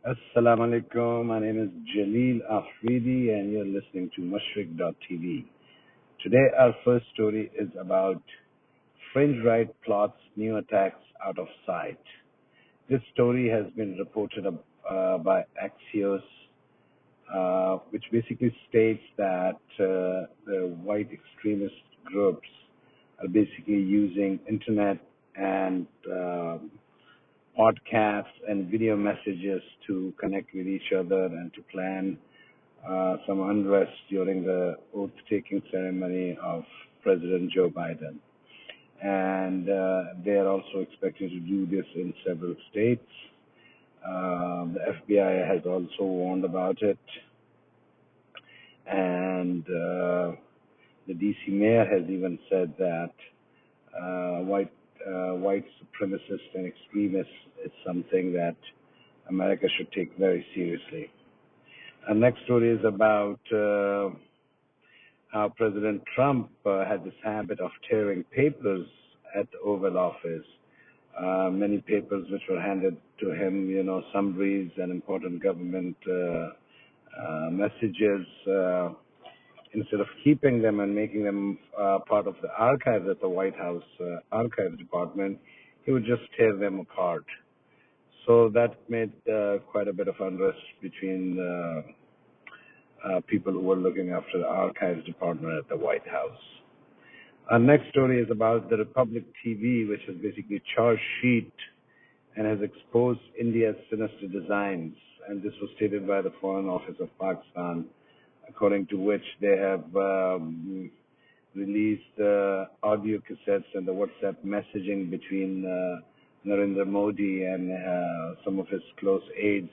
Assalamu alaikum. My name is Jaleel Afridi, and you're listening to Mashriq.Tv. Today, our first story is about fringe right plots new attacks out of sight. This story has been reported by Axios, which basically states that the white extremist groups are basically using internet and podcasts and video messages to connect with each other and to plan some unrest during the oath taking ceremony of President Joe Biden. And they are also expecting to do this in several states. The FBI has also warned about it. And the DC mayor has even said that white supremacists and extremists is something that America should take very seriously. Our next story is about how President Trump had this habit of tearing papers at the Oval Office. Many papers which were handed to him, summaries and important government messages. Instead of keeping them and making them part of the archives at the White House Archives Department, he would just tear them apart. So that made quite a bit of unrest between people who were looking after the Archives Department at the White House. Our next story is about the Republic.Tv, which is basically a charge sheet and has exposed India's sinister designs. And this was stated by the Foreign Office of Pakistan, according to which they have released audio cassettes and the WhatsApp messaging between Narendra Modi and some of his close aides,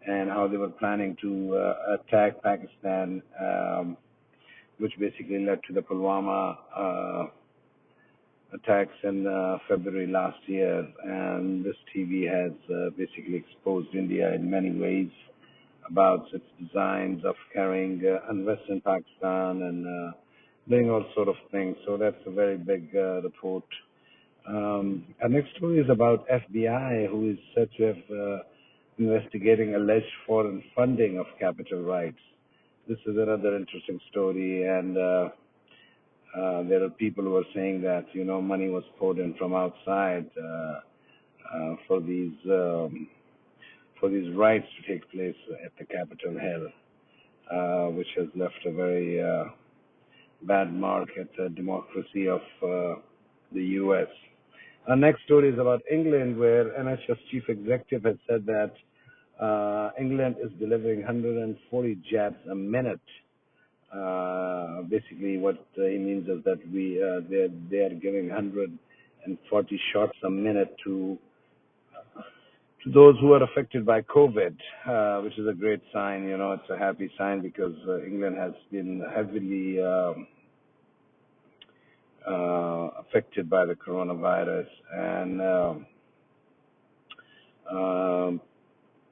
and how they were planning to attack Pakistan, which basically led to the Pulwama attacks in February last year. And this TV has basically exposed India in many ways about its designs of carrying unrest in Pakistan and doing all sort of things. So that's a very big report. Our next story is about FBI, who is said to have investigating alleged foreign funding of Capitol riots. This is another interesting story, and there are people who are saying that money was poured in from outside for these riots to take place at the Capitol Hill, which has left a very bad mark at the democracy of the U.S. Our next story is about England, where NHS chief executive has said that England is delivering 140 jabs a minute. Basically, what he means is that they are giving 140 shots a minute to those who are affected by COVID, which is a great sign. It's a happy sign because England has been heavily affected by the coronavirus, and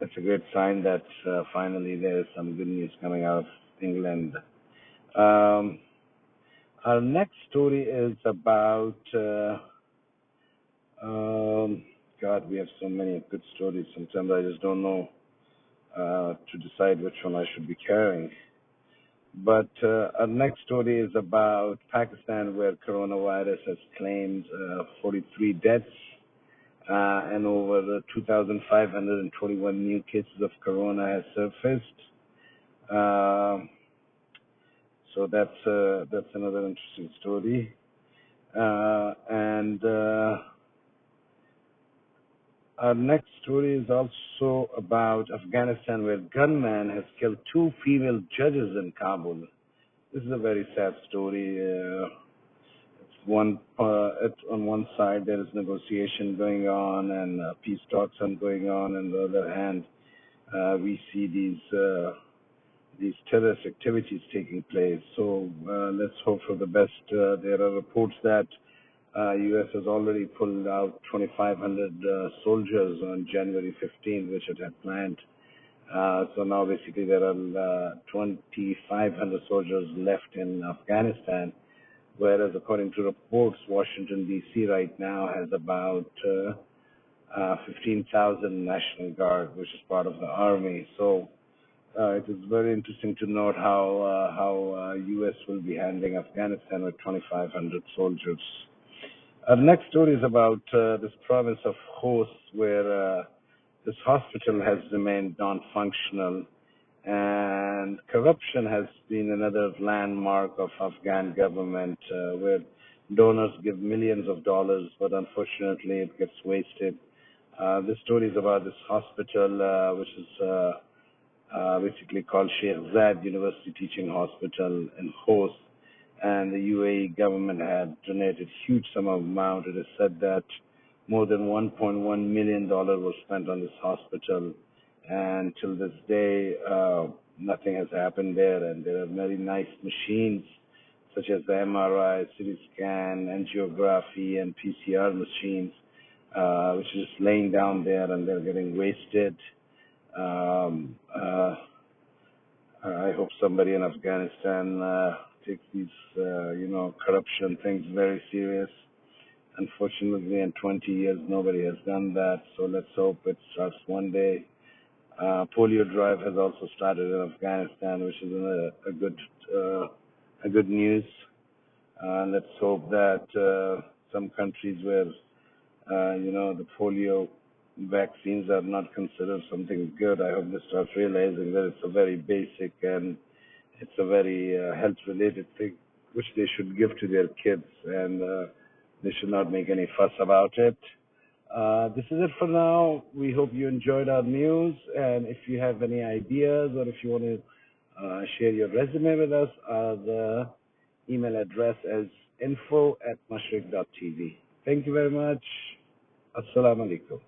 it's a great sign that finally there is some good news coming out of England. Our next story is about God, we have so many good stories. Sometimes I just don't know to decide which one I should be carrying. But our next story is about Pakistan, where coronavirus has claimed 43 deaths and over 2,521 new cases of corona has surfaced. So that's another interesting story. And our next story is also about Afghanistan, where gunman has killed 2 female judges in Kabul. This is a very sad story. On one side there is negotiation going on and peace talks are going on, and on the other hand, we see these terrorist activities taking place. So let's hope for the best. There are reports that U.S. has already pulled out 2,500 soldiers on January 15th, which it had planned. So now basically there are 2,500 soldiers left in Afghanistan, whereas according to reports, Washington, D.C. right now has about 15,000 National Guard, which is part of the army. So it is very interesting to note how U.S. will be handling Afghanistan with 2,500 soldiers. Our next story is about this province of Khost, where this hospital has remained non-functional, and corruption has been another landmark of Afghan government, where donors give millions of dollars, but unfortunately it gets wasted. This story is about this hospital, which is basically called Sheikh Zayed University Teaching Hospital in Khost, and the UAE government had donated huge sum of amount. It is said that more than $1.1 million was spent on this hospital, and till this day, nothing has happened there. And there are very nice machines, such as the MRI, CT scan, angiography, and PCR machines, which are just laying down there, and they're getting wasted. Um, uh, I hope somebody in Afghanistan takes these, corruption things very serious. Unfortunately, in 20 years, nobody has done that. So let's hope it starts one day. Polio drive has also started in Afghanistan, which is a good news. Let's hope that some countries where the polio vaccines are not considered something good, I hope they start realizing that it's a very basic and it's a very health-related thing which they should give to their kids, and they should not make any fuss about it. This is it for now. We hope you enjoyed our news, and if you have any ideas or if you want to share your resume with us, the email address is info@Mashriq.Tv. Thank you very much. Assalamu alaikum.